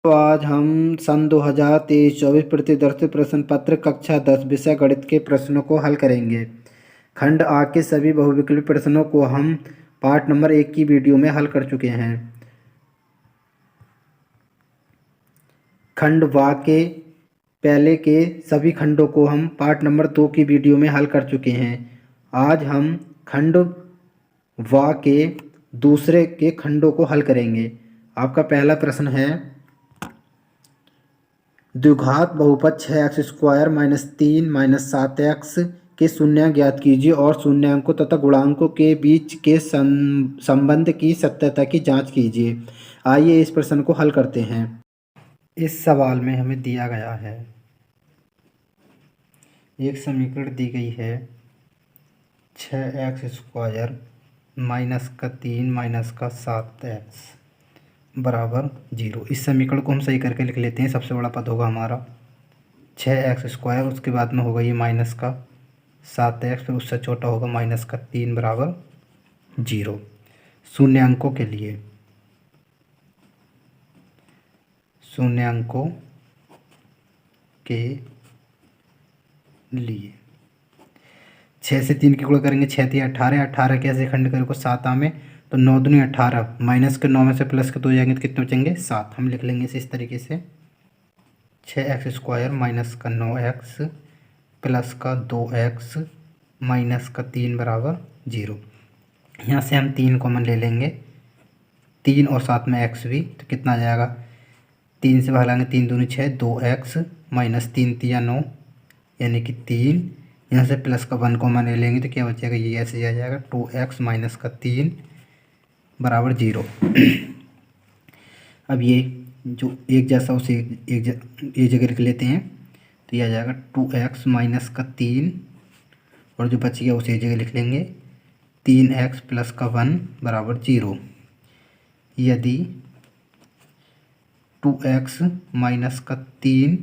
तो आज हम सन 2023-24 प्रतिदर्शित प्रश्न पत्र कक्षा 10 विषय गणित के प्रश्नों को हल करेंगे। खंड आ के सभी बहुविकल्पी प्रश्नों को हम पार्ट नंबर 1 की वीडियो में हल कर चुके हैं। खंड वा के पहले के सभी खंडों को हम पार्ट नंबर 2 की वीडियो में हल कर चुके हैं। आज हम खंड वा के दूसरे के खंडों को हल करेंगे। आपका पहला प्रश्न है, द्विघात बहुपद 6x² - 3 - 7x के शून्यांक ज्ञात कीजिए और शून्यांकों तथा गुणांकों के बीच के संबंध की सत्यता की जांच कीजिए। आइए इस प्रश्न को हल करते हैं। इस सवाल में हमें दिया गया है, एक समीकरण दी गई है 6x² - 3 - 7x बराबर 0। इस समीकरण को हम सही करके लिख लेते हैं। सबसे बड़ा पद होगा हमारा 6x², उसके बाद में होगा ये -7x, फिर उससे छोटा होगा -3 बराबर 0। शून्यांकों के लिए 6 से 3 की गुणा करेंगे, 6 3 18, 18 कैसे खंड करें को 7 में, तो 9 दूनी 18, माइनस के 9 में से प्लस के 2 जाएंगे तो कितने बचेंगे 7। हम लिख लेंगे इसे इस तरीके से 6x² माइनस का 9x प्लस का 2x माइनस का 3 बराबर 0। यहाँ से हम 3 कॉमन ले लेंगे, 3 और साथ में x भी, तो कितना आ जाएगा 3 से भाग लेंगे, 3 दूनी 6, 2x माइनस 3 तिया 9 यानी कि 3। यहाँ से प्लस का 1 कॉमन ले लेंगे तो क्या बचेगा, ये ऐसे आ जाएगा 2x माइनस का 3 बराबर 0। अब ये जो एक जैसा उसे एक जगह लिख लेते हैं, तो ये आ जाएगा 2x माइनस का 3 और जो बच गया उसे एक जगह लिख लेंगे 3x प्लस का 1 बराबर 0। यदि 2x माइनस का 3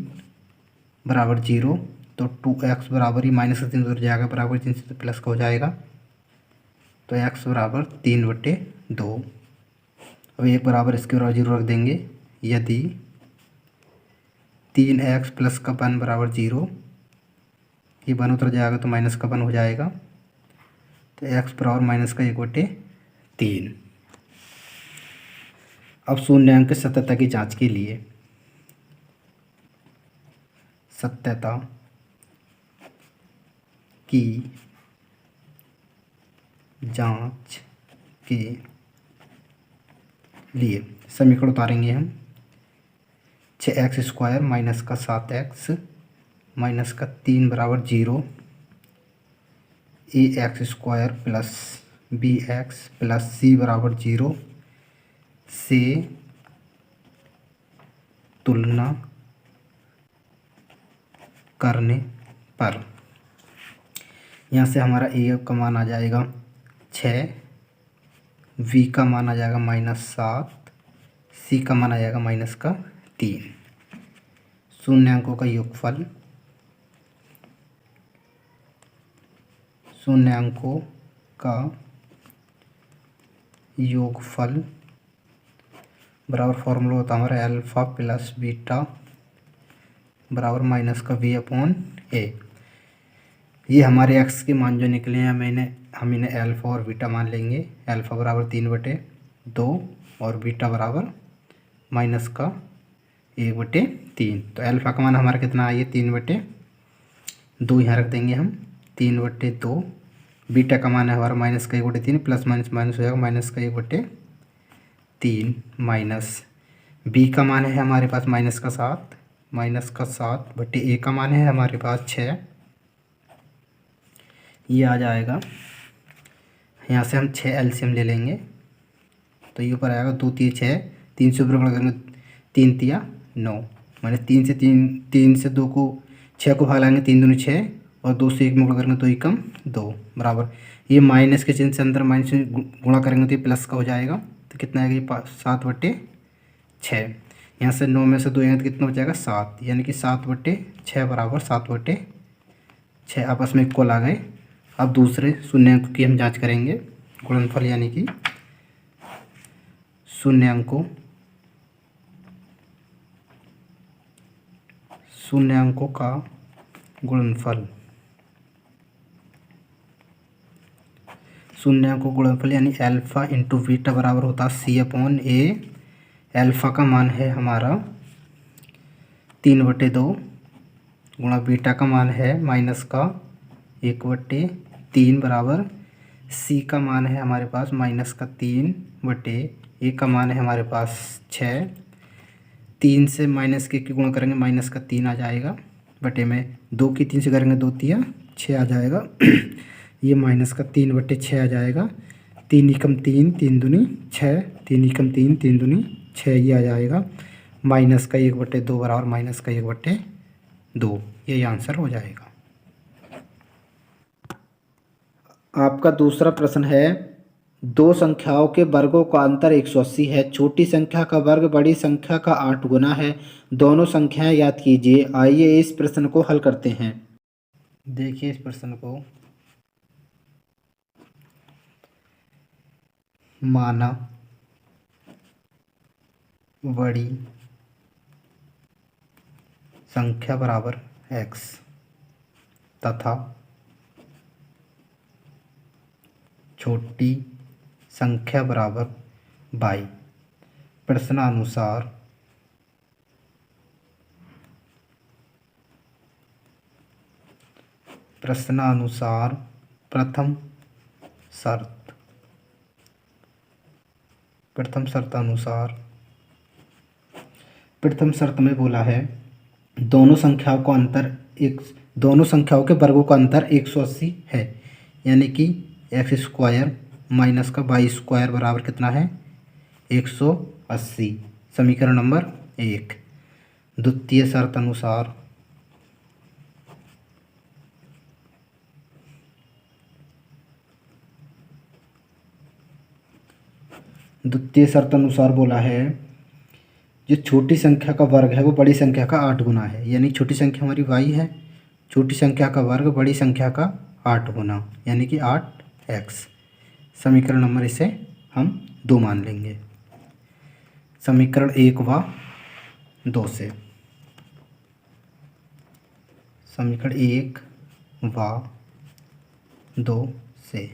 बराबर 0 तो 2x बराबर ही माइनस का 3 उधर जाएगा, बराबर 3 से तो प्लस का हो जाएगा, तो x बराबर 3/2। अब एक बराबर इसके बराबर 0 रख देंगे। यदि 3x प्लस का 1 बराबर 0, ये 1 उतर जाएगा तो माइनस का 1 हो जाएगा, तो x बराबर माइनस का 1/3। अब शून्यांक की सत्यता की जांच के लिए सत्यता की जांच के लिए समीकरण उतारेंगे हम 6x² माइनस का 7x माइनस का 3 बराबर 0, ax² plus bx plus c बराबर 0 से तुलना करने पर यहाँ से हमारा a का मान आ जाएगा 6, v का मान आ जाएगा -7, c का मान आ जाएगा -3। शून्यांकों का योगफल, शून्यांकों का योगफल बराबर फॉर्मूला होता है हमारा अल्फ़ा प्लस बीटा बराबर माइनस का v/a। ये हमारे x के मान जो निकले हैं, हम इन्हें अल्फ़ा और बीटा मान लेंगे। अल्फ़ा बराबर 3/2 और बीटा बराबर माइनस का 1/3। तो अल्फ़ा का मान हमारा कितना है, 3/2 यहाँ रख देंगे हम 3/2। बीटा का मान है हमारा माइनस का 1/3, प्लस माइनस माइनस हो जाएगा माइनस का 1/3 माइनस b का मान है हमारे पास माइनस का 7, माइनस का 7/a का मान है हमारे पास 6। ये आ जाएगा, यहाँ से हम 6 एलसीएम ले लेंगे तो ये ऊपर आएगा 2 3 6, 3 से ऊपर करेंगे 3 तिया 9, माने 3 से 2 को 6 को भाग लाएंगे, 3 दूनी 6 और 2 से 1 में गुणा करेंगे तो 1 2 बराबर, ये माइनस के चिन्ह से अंदर माइनस से गुणा करेंगे तो ये प्लस का हो जाएगा, तो कितना आएगा ये 7/6। यहाँ से 9 में से 2 आएंगे तो कितना हो जाएगा 7, यानी कि 7/6 बराबर 7/6 आपस में इक्वल आ गए। अब दूसरे शून्यांकों की हम जांच करेंगे, गुणनफल यानी कि शून्यांकों शून्यांकों का गुणनफल, शून्यांकों का गुणनफल यानी अल्फ़ा इंटू बीटा बराबर होता है सी अपॉन ए। अल्फ़ा का मान है हमारा 3/2 गुणा बीटा का मान है माइनस का 1/3 बराबर सी का मान है हमारे पास माइनस का 3/, ए का मान है हमारे पास 6। 3 से माइनस के गुणा करेंगे माइनस का 3 आ जाएगा, बटे में 2 की 3 से करेंगे 2 तिया 6 आ जाएगा। ये माइनस का 3/6 आ जाएगा। 3 एकम 3, 3 दूनी 6, 3 एकम 3, 3 दूनी 6 ये आ जाएगा। माइनस का 1/2 बराबर माइनस का 1/2, यही आंसर हो जाएगा। आपका दूसरा प्रश्न है, दो संख्याओं के वर्गों का अंतर 180 है। छोटी संख्या का वर्ग बड़ी संख्या का 8 गुना है। दोनों संख्याएं याद कीजिए। आइए इस प्रश्न को हल करते हैं। देखिए इस प्रश्न को, माना बड़ी संख्या बराबर x तथा छोटी संख्या बराबर y। प्रश्नानुसार प्रथम शर्त में बोला है दोनों संख्याओं के वर्गों का अंतर 180 है, यानी कि x² माइनस का y² बराबर कितना है 180। समीकरण नंबर 1। द्वितीय शर्त अनुसार बोला है जो छोटी संख्या का वर्ग है वो बड़ी संख्या का 8 गुना है, यानी छोटी संख्या हमारी y है, छोटी संख्या का वर्ग बड़ी संख्या का 8 गुना यानी कि 8x। समीकरण नंबर इसे हम 2 मान लेंगे। समीकरण 1 व 2 से, समीकरण 1 व 2 से,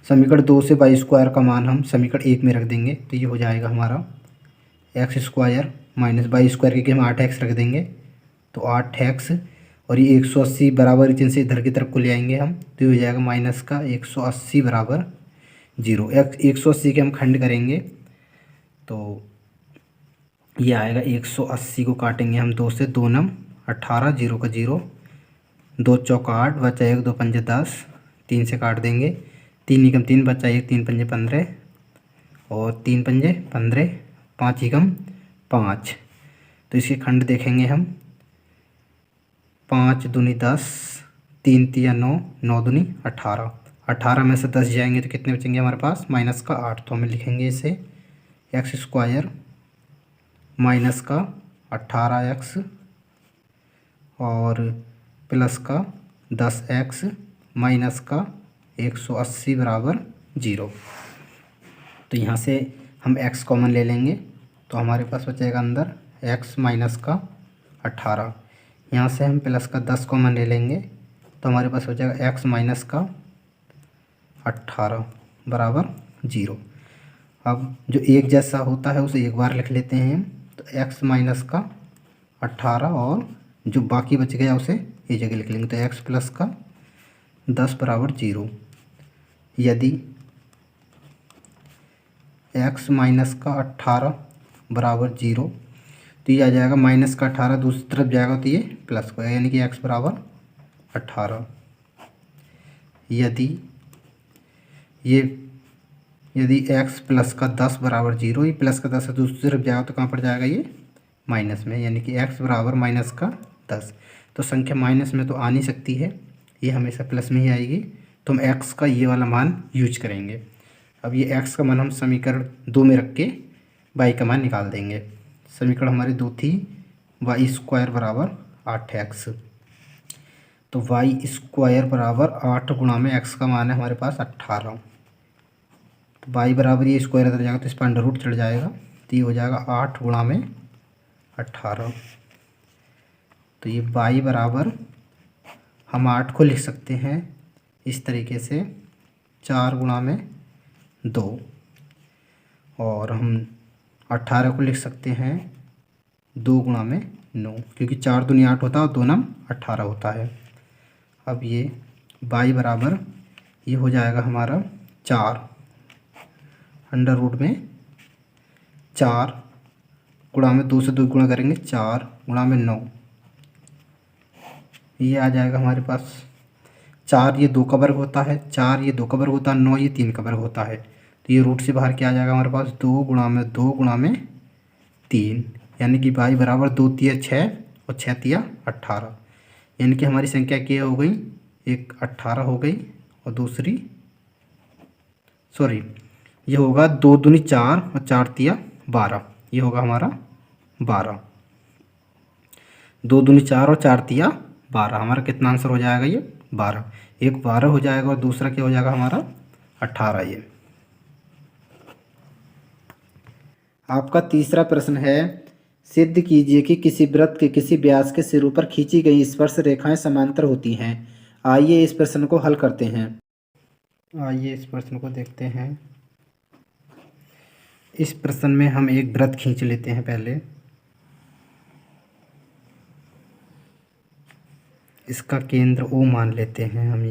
समीकरण 2 से y² का मान हम समीकरण 1 में रख देंगे तो ये हो जाएगा हमारा x² माइनस y² के हम 8x रख देंगे तो 8x, और ये 180 बराबर चिन्ह से इधर की तरफ को ले आएंगे हम तो ये हो जाएगा माइनस का 180 बराबर 0। 180 के हम खंड करेंगे तो ये आएगा 180 को काटेंगे हम 2 से, 2 नम 18, 0 का 0, 2 चौका 8, बचा 1, 2 पंजे 10, 3 से काट देंगे, 3 एकम 3 बचा 1, 3 पंजे 15 और 3 पंजे 15, 5 एकम 5। तो इसके खंड देखेंगे हम, 5 दूनी 10, 3 तिया 9, 9 दूनी 18, 18 में से 10 जाएंगे तो कितने बचेंगे हमारे पास माइनस का 8। तो हमें लिखेंगे इसे x² माइनस का 18x और प्लस का 10x माइनस का 180 बराबर 0। तो यहाँ से हम x कॉमन ले लेंगे तो हमारे पास बचेगा अंदर x माइनस का 18। यहाँ से हम प्लस का 10 कॉमन ले लेंगे तो हमारे पास बचेगा x माइनस का 18 बराबर 0। अब जो एक जैसा होता है उसे एक बार लिख लेते हैं, तो x माइनस का 18 और जो बाकी बच गया उसे ये जगह लिख लेंगे तो x प्लस का 10 बराबर 0। यदि x माइनस का 18 बराबर 0 तो ये आ जाएगा माइनस का 18 दूसरी तरफ जाएगा तो ये प्लस का, यानी कि x बराबर 18। यदि x प्लस का 10 बराबर 0, ये प्लस का 10 दूसरी तरफ जाएगा तो कहाँ पर जाएगा ये माइनस में, यानी कि x बराबर माइनस का 10। तो संख्या माइनस में तो आ नहीं सकती है, ये हमेशा प्लस में ही आएगी, तो हम x का ये वाला मान यूज करेंगे। अब ये x का मान हम समीकरण 2 में रख के y का मान निकाल देंगे। समीकरण हमारी 2 थी, y² बराबर 8x, तो y² बराबर 8 गुणा में x का मान है हमारे पास 18, तो y बराबर ये स्क्वायर इधर जाएगा तो इस पर अंडर रूट चढ़ जाएगा तो ये हो जाएगा 8 गुणा में 18। तो ये y बराबर हम 8 को लिख सकते हैं इस तरीके से 4 गुणा में 2, और हम 18 को लिख सकते हैं 2 गुणा में 9, क्योंकि 4 दूनी 8 होता है और 2 नम 18 होता है। अब ये y बराबर ये हो जाएगा हमारा 4 अंडर रूट में 4 गुणा में 2 से 2 गुणा करेंगे 4 गुणा में 9, ये आ जाएगा हमारे पास 4 ये 2 का वर्ग होता है, 4 ये 2 का वर्ग होता है, 9 ये 3 का वर्ग होता है। तो ये रूट से बाहर क्या आ जाएगा हमारे पास 2 गुणा में 2 गुणा में 3, यानी कि y बराबर 2 तिया 6 और 6 तिया 18, यानी कि हमारी संख्या क्या हो गई, एक 18 हो गई और दूसरी ये होगा 2 दूनी 4 और 4 तिया 12, ये होगा हमारा 12, 2 दूनी 4 और 4 तिया 12, हमारा कितना आंसर हो जाएगा ये 12, एक 12 हो जाएगा और दूसरा क्या हो जाएगा हमारा 18। ये आपका तीसरा प्रश्न है, सिद्ध कीजिए कि किसी वृत्त के किसी व्यास के सिरों पर खींची गई स्पर्श रेखाएं समांतर होती हैं। आइए इस प्रश्न को हल करते हैं। आइए इस प्रश्न को देखते हैं। इस प्रश्न में हम एक वृत्त खींच लेते हैं पहले। इसका केंद्र O मान लेते हैं हम,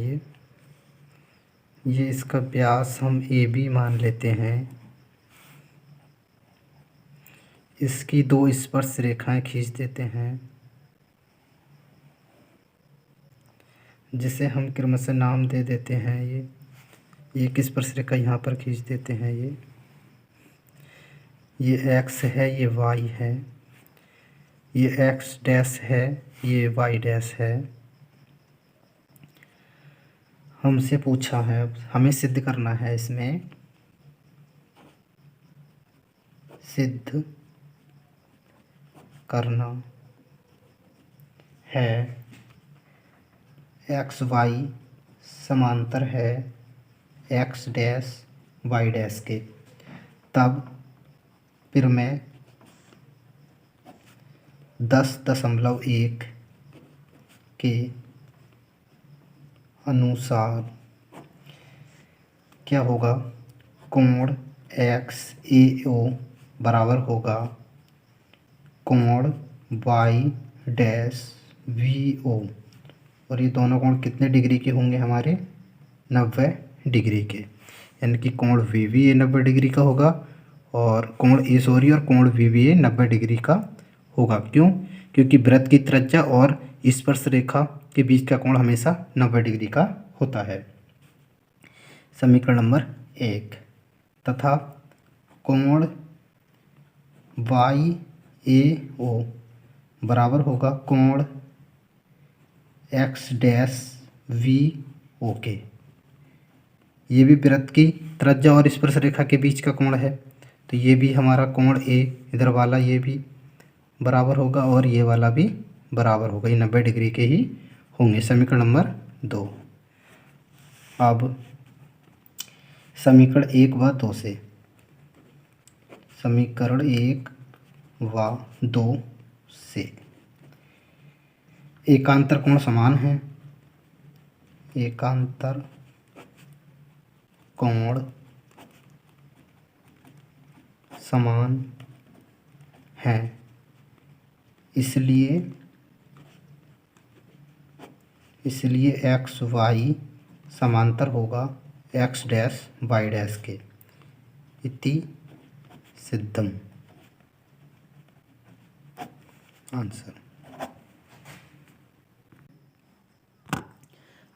ये इसका व्यास हम AB मान लेते हैं। इसकी 2 स्पर्श रेखाएं खींच देते हैं, जिसे हम क्रमशः नाम दे देते हैं। ये एक स्पर्श रेखा यहाँ पर खींच देते हैं, ये x है, ये y है, ये x डैश है, ये y डैश है। हमसे पूछा है, हमें सिद्ध करना है, इसमें सिद्ध करना है एक्स वाई समांतर है एक्स डैश वाई डैश के, तब फिर मैं 10.1 के अनुसार क्या होगा, कोण एक्स ए ओ बराबर होगा कोण वाई डैश वी ओ, और ये दोनों कोण कितने डिग्री के होंगे हमारे, 90 डिग्री के, यानी कि कोण वी वी ए 90 डिग्री का होगा और कोण और कोण वी वी ए 90 डिग्री का होगा। क्यों? क्योंकि वृत्त की त्रिज्या और स्पर्श रेखा के बीच का कोण हमेशा 90 डिग्री का होता है। समीकरण नंबर 1, तथा कोण वाई ए ओ बराबर होगा कोण एक्स डैश वी ओ के। ये भी वृत्त की त्रिज्या और स्पर्श रेखा के बीच का कोण है, तो ये भी हमारा कोण ए इधर वाला ये भी बराबर होगा और ये वाला भी बराबर होगा, ये 90 डिग्री के ही होंगे। समीकरण नंबर 2। अब समीकरण 1 व 2 से, समीकरण 1 व 2 से एकांतर कोण समान है, एकांतर कोण समान है, इसलिए एक्स वाई समांतर होगा एक्स डैश वाई डैश के। इति सिद्धम। आंसर।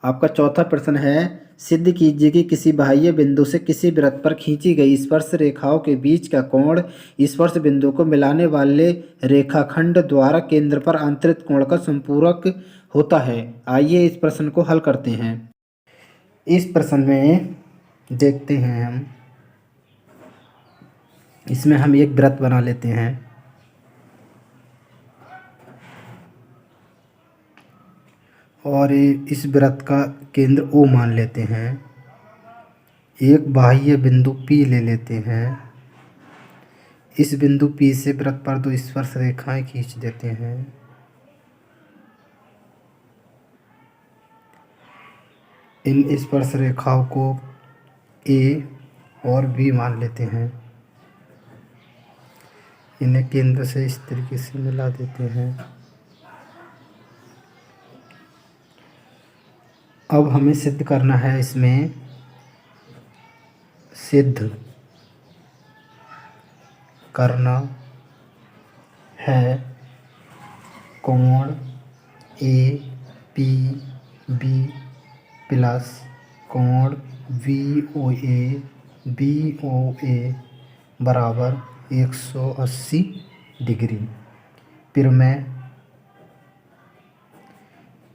आपका चौथा प्रश्न है, सिद्ध कीजिए कि किसी बाह्य बिंदु से किसी वृत्त पर खींची गई स्पर्श रेखाओं के बीच का कोण स्पर्श बिंदु को मिलाने वाले रेखाखंड द्वारा केंद्र पर अंतरित कोण का संपूरक होता है। आइए इस प्रश्न को हल करते हैं। इस प्रश्न में देखते हैं हम, इसमें हम एक वृत्त बना लेते हैं और इस वृत्त का केंद्र O मान लेते हैं। एक बाह्य बिंदु P ले लेते हैं। इस बिंदु P से वृत्त पर 2 स्पर्श रेखाएं खींच देते हैं। इन स्पर्श रेखाओं को ए और बी मान लेते हैं। इन्हें केंद्र से इस तरीके से मिला देते हैं। अब हमें सिद्ध करना है, इसमें सिद्ध करना है कोण ए पी बी प्लस कोण वी ओ ए बराबर 180 डिग्री। फिर मैं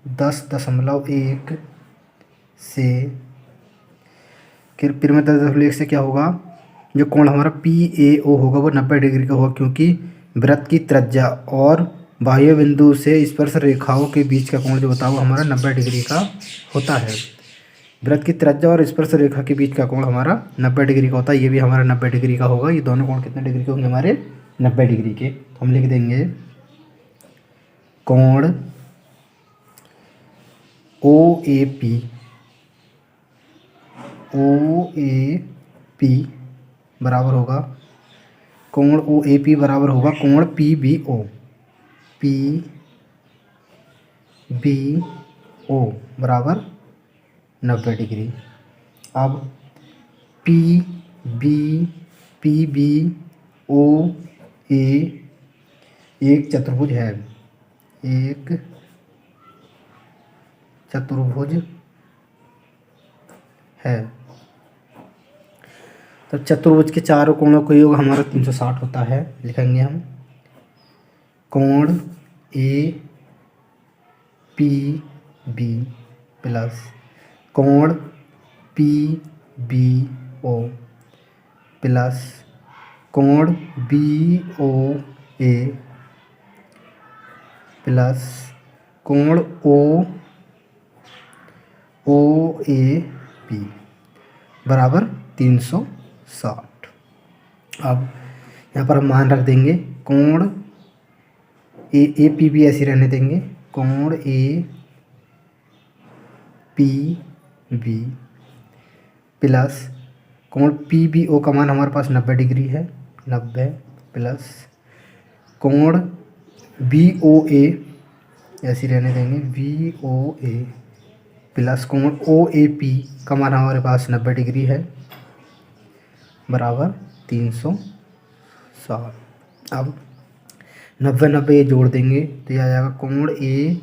10.1 से फिर मैं 10.1 से क्या होगा, जो कोण हमारा पी ए ओ होगा वो 90 डिग्री का होगा, क्योंकि वृत्त की त्रिज्या और बाह्य बिंदु से स्पर्श रेखाओं के बीच का कोण जो होता है वो हमारा 90 डिग्री का होता है। वृत्त की त्रिज्या और स्पर्श रेखा के बीच का कोण हमारा 90 डिग्री का होता है। ये भी हमारा 90 डिग्री का होगा। ये दोनों कोण कितने डिग्री के होंगे हमारे? 90 डिग्री के। तो हम लिख देंगे कोण ओ ए पी बराबर होगा, कोण ओ ए पी बराबर होगा कोण पी बी ओ बराबर 90 डिग्री। अब पी बी ओ ए एक चतुर्भुज है, एक चतुर्भुज है। तो चतुर्भुज के चारों कोणों का योग हमारा 360 होता है। लिखेंगे हम कोण ए पी बी प्लस कोण पी बी ओ प्लस कोण बी ओ ए प्लस कोण ओ ए पी बराबर 360। अब यहाँ पर हम मान रख देंगे कोण ए पी बी ऐसे रहने देंगे, कोण ए पी बी प्लस कोण पी बी ओ का मान हमारे पास 90 डिग्री है, 90 प्लस कोण बी ओ ए ऐसे रहने देंगे, बी ओ ए प्लस कोण ओ ए पी का मान हमारे पास 90 डिग्री है बराबर 360। अब 90 जोड़ देंगे तो यह आ जाएगा कोण ए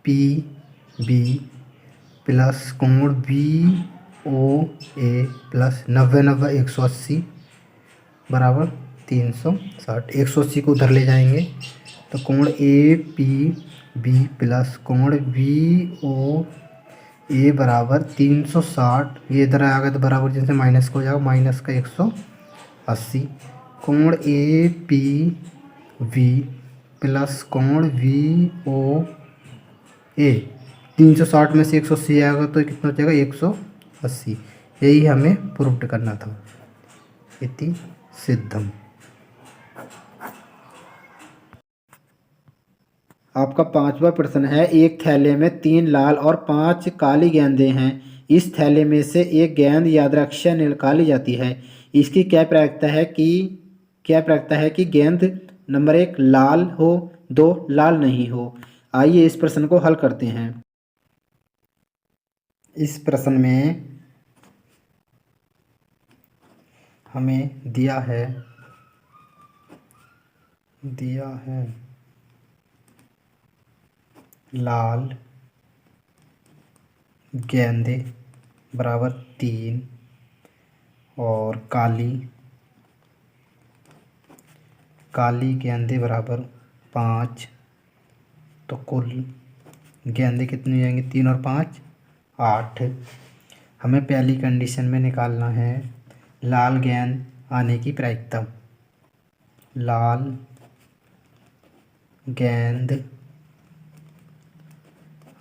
पी बी प्लस कोण बी ओ ए प्लस 90 180 बराबर 360। 180 को उधर ले जाएंगे तो कोण ए पी बी प्लस कोण बी ओ ए बराबर 360। ये इधर आ गया तो बराबर जिनसे माइनस को हो जाएगा, माइनस का 180। कोण ए पी वी प्लस कोण वी ओ ए 360 में से 180 आएगा तो कितना हो जाएगा 180। यही हमें प्रूव करना था। इति सिद्धम। आपका 5वां प्रश्न है, एक थैले में 3 लाल और 5 काली गेंदें हैं। इस थैले में से एक गेंद यादृच्छिक निकाली जाती है। इसकी क्या प्रायिकता है कि गेंद नंबर 1 लाल हो, 2 लाल नहीं हो। आइए इस प्रश्न को हल करते हैं। इस प्रश्न में हमें दिया है लाल गेंदे बराबर 3 और काली गेंदे बराबर 5। तो कुल गेंदे कितनी हो जाएंगी? 3 और 5 8। हमें पहली कंडीशन में निकालना है लाल गेंद आने की प्रायिकता। लाल गेंद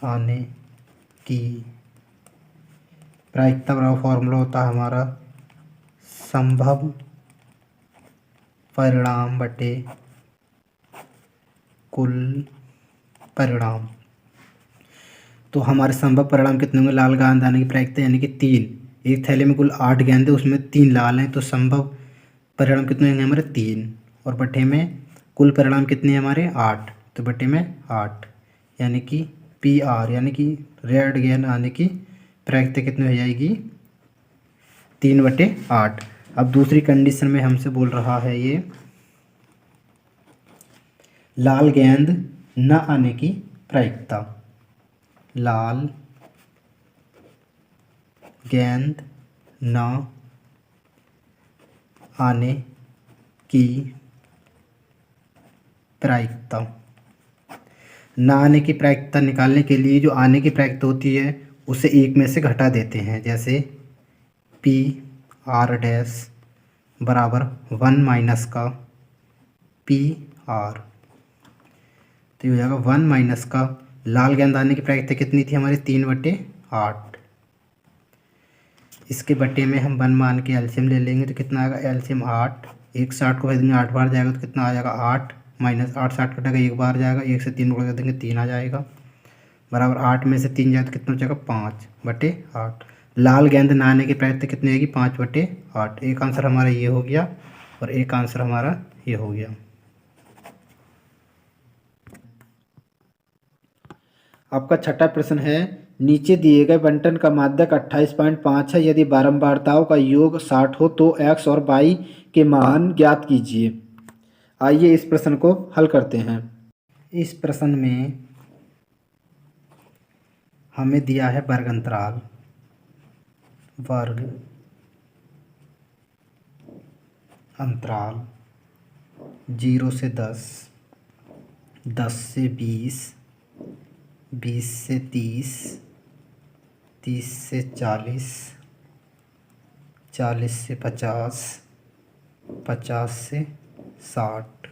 आने की प्रायिकता बराबर फॉर्मूला होता है हमारा संभव परिणाम बटे कुल परिणाम। तो हमारे संभव परिणाम कितने होंगे? लाल गेंद आने की प्रायिकता यानी कि 3। एक थैले में कुल 8 गेंद है, उसमें 3 लाल हैं, तो संभव परिणाम कितने होंगे हमारे? 3। और बटे में कुल परिणाम कितने हैं हमारे? 8, तो बटे में 8 यानी कि PR यानी कि रेड गेंद आने की प्रायिकता कितनी हो जाएगी? 3/8। अब दूसरी कंडीशन में हमसे बोल रहा है ये लाल गेंद न आने की प्रायिकता। लाल गेंद न आने की प्रायिकता। न आने की प्रायिकता निकालने के लिए जो आने की प्रायिकता होती है उसे एक में से घटा देते हैं, जैसे PR' बराबर 1 माइनस का PR, तो ये हो जाएगा 1 माइनस का लाल गेंद आने की प्रायिकता कितनी थी हमारी? 3/8। इसके बटे में हम 1 मान के एलसीएम ले लेंगे तो कितना आएगा? एलसीएम 8। 1 से 8 को भेज देंगे 8 बार जाएगा तो कितना आ जाएगा? 8 माइनस 8 से 8 कटेगा 1 बार जाएगा, 1 से 3 गुणा कर देंगे 3 आ जाएगा, बराबर 8 में से 3 जाए तो कितना बचेगा? 5/8। लाल गेंद ना आने की प्रायिकता कितनी आएगी? 5/8। एक आंसर हमारा ये हो गया और एक आंसर हमारा ये हो गया। आपका छठा प्रश्न है, नीचे दिए गए बंटन का माध्यक 28.5 है, यदि बारंबारताओं का योग 60 हो तो x और y के मान ज्ञात कीजिए। आइए इस प्रश्न को हल करते हैं। इस प्रश्न में हमें दिया है वर्ग अंतराल, वर्ग अंतराल 0 से 10, 10 से 20, 20 से 30, 30 से 40, 40 से 50, 50 से 60,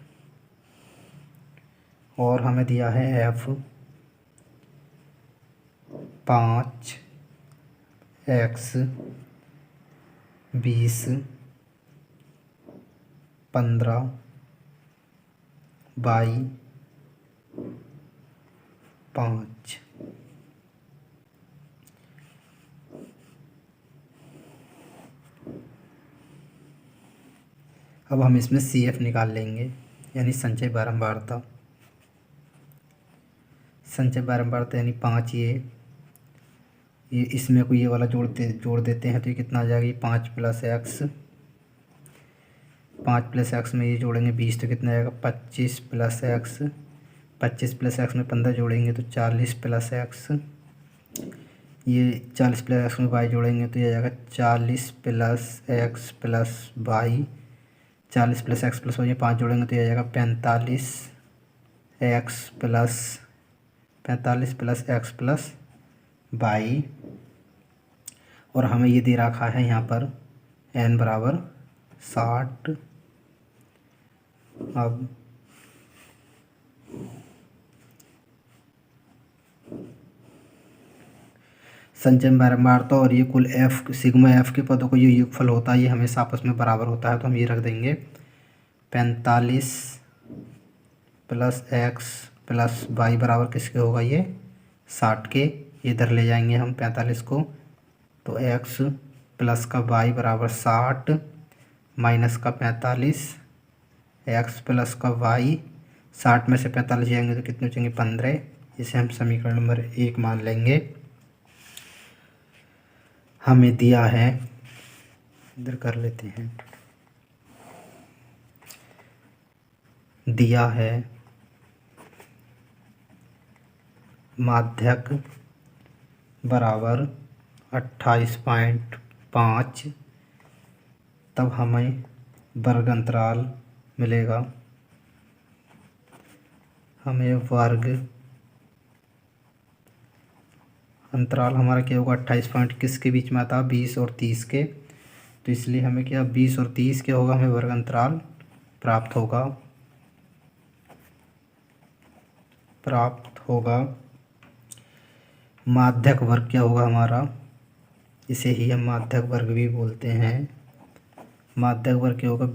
और हमें दिया है F 5, X 20, 15, Y 5। अब हम इसमें CF निकाल लेंगे, यानी संचय बारंबारता। संचय बारंबारता यानी 5, ये इसमें को ये वाला जोड़ देते हैं तो ये कितना आ जाएगा? 5 + x, 5 + x में ये जोड़ेंगे 20 तो कितना आएगा? 25 + x, 25 + x में 15 जोड़ेंगे तो 40 + x, ये 40 + x में y जोड़ेंगे तो ये आ जाएगा 40 + x + y, 40 + x + y 5 जोड़ेंगे तो ये आ जाएगा 45 + x + y, और हमें ये दे रखा है यहाँ पर n बराबर 60। अब संचय बारंबारता और ये कुल f सिग्मा f के पदों का ये योगफल होता है, ये हमेशा आपस में बराबर होता है, तो हम ये रख देंगे 45 + x + y बराबर किसके होगा? ये 60 के। इधर ले जाएंगे हम 45 को, तो x प्लस का y बराबर 60 माइनस का 45, x प्लस का y, 60 में से 45 जाएंगे तो कितने बचेंगे? 15। इसे हम समीकरण नंबर 1 मान लेंगे। हमें दिया है, इधर कर लेते हैं, दिया है माध्यक बराबर 28.5, तब हमें वर्ग अंतराल मिलेगा। हमें वर्ग अंतराल हमारा क्या होगा? 28 पॉइंट किसके बीच में आता है? 20 और 30 के, तो इसलिए हमें क्या 20 और 30 क्या होगा? हमें वर्ग अंतराल प्राप्त होगा। माध्यक वर्ग क्या होगा हमारा? इसे ही हम माध्यक वर्ग भी बोलते हैं। माध्यक वर्ग क्या होगा?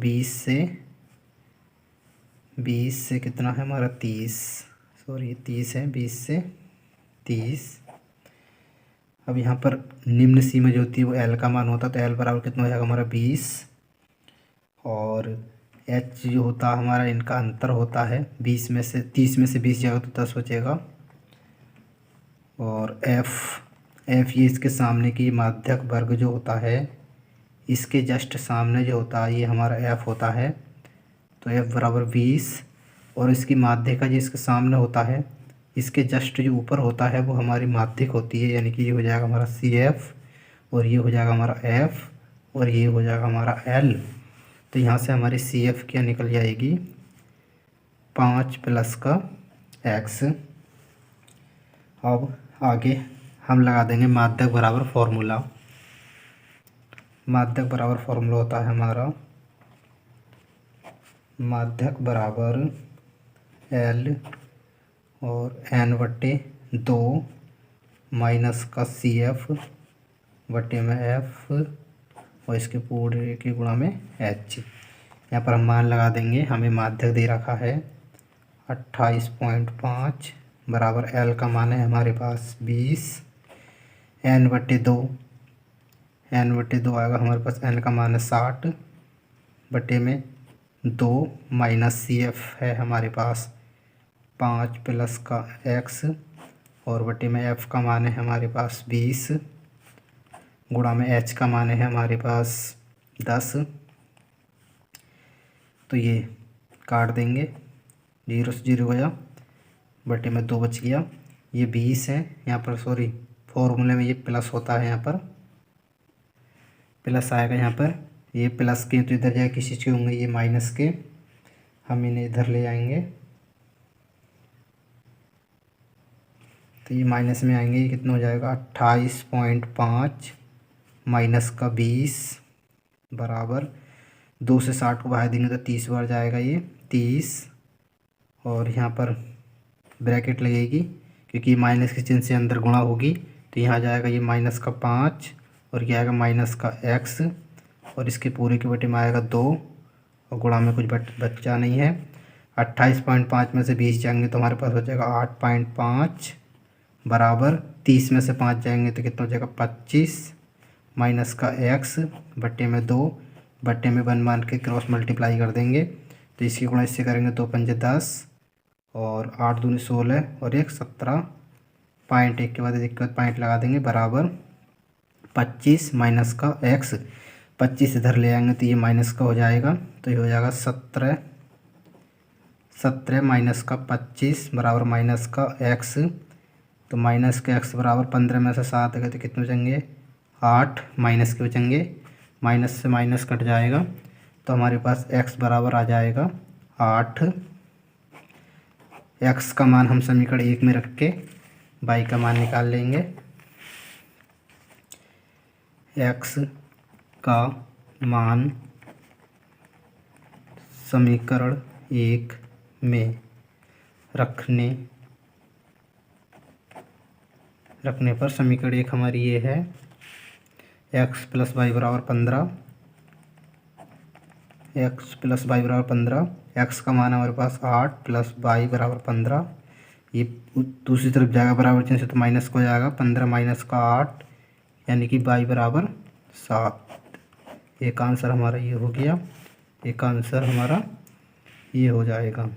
20 से कितना है हमारा? 30, सॉरी 30 है, 20 से 30, अब यहाँ पर निम्न सीमा जो होती है वो एल का मान होता है, तो एल बराबर कितना हो जाएगा हमारा 20, और एच जो होता है हमारा इनका अंतर होता है 20 में से 30 में से 20 जाएगा तो 10 बचेगा, और एफ ये इसके सामने की माध्यक वर्ग जो होता है इसके जस्ट सामने जो होता है ये हमारा एफ होता है, तो एफ बराबर 20, और इसकी माध्यिका जो इसके सामने होता है इसके जस्ट जो ऊपर होता है वो हमारी माध्यिक होती है, यानी कि ये हो जाएगा हमारा सी एफ, और ये हो जाएगा हमारा एफ, और ये हो जाएगा हमारा एल। तो यहाँ से हमारी सी एफ क्या निकल जाएगी 5 प्लस का एक्स। अब आगे हम लगा देंगे माध्यक बराबर फॉर्मूला। माध्यक बराबर फॉर्मूला होता है हमारा माध्यक बराबर एल और एन बटे 2 माइनस का सी एफ बटे में एफ और इसके पूरे के गुणा में एच। यहाँ पर हम मान लगा देंगे, हमें माध्यक दे रखा है 28.5 बराबर एल का मान है हमारे पास 20, एन बटे 2 आएगा हमारे पास, एन का मान है 60 बटे में 2 माइनस सी एफ है हमारे पास 5 प्लस का एक्स, और बटे में एफ का मान है हमारे पास 20 गुणा में एच का मान है हमारे पास 10। तो ये काट देंगे, 0 से 0 गया, बटे में 2 बच गया, ये 20 है यहाँ पर, सॉरी फॉर्मूले में ये प्लस होता है, यहाँ पर प्लस आएगा, यहाँ पर ये प्लस के तो इधर जाए किसी चीज़ के होंगे ये माइनस के, हम इन्हें इधर ले आएंगे तो ये माइनस में आएंगे, ये कितना हो जाएगा 28.5 माइनस का 20 बराबर 2 से 60 को बाहर देंगे तो 30 बार जाएगा ये 30, और यहाँ पर ब्रैकेट लगेगी क्योंकि माइनस के चिन्ह से अंदर गुणा होगी, तो यहाँ जाएगा ये माइनस का 5 और ये आएगा माइनस का एक्स, और इसके पूरे के बटे में आएगा 2 और गुणा में कुछ बच्चा नहीं है। 28.5 में से 20 जाएंगे तो हमारे पास हो जाएगा 8.5 बराबर 30 में से 5 जाएंगे तो कितना हो जाएगा 25 माइनस का एक्स बटे में 2 बटे में 1 मान के क्रॉस मल्टीप्लाई कर देंगे, तो इसकी गुणा इससे करेंगे 2 पंजे 10 और 8 दूनी 16 और 1 17 पॉइंट, एक के बाद एक के बाद पॉइंट लगा देंगे बराबर 25 माइनस का एक्स, 25 इधर ले आएंगे तो ये माइनस का हो जाएगा, तो ये हो जाएगा 17 माइनस का 25 बराबर माइनस का एक्स, तो माइनस का एक्स बराबर 15 में से 7 है तो कितने बचेंगे 8 माइनस के बचेंगे, माइनस से माइनस कट जाएगा तो हमारे पास एक्स बराबर आ जाएगा 8। एक्स का मान हम समीकरण 1 में रख के वाई का मान निकाल लेंगे। एक्स का मान समीकरण 1 में रखने पर समीकरण 1 हमारी ये है एक्स प्लस वाई बराबर 15, एक्स प्लस वाई बराबर 15, एक्स का मान हमारे पास 8 प्लस वाई बराबर 15, ये दूसरी तरफ जाएगा बराबर चिन्ह से तो माइनस को जाएगा, 15 माइनस का 8 यानी कि वाई बराबर 7। एक आंसर हमारा ये हो गया, एक आंसर हमारा ये हो जाएगा।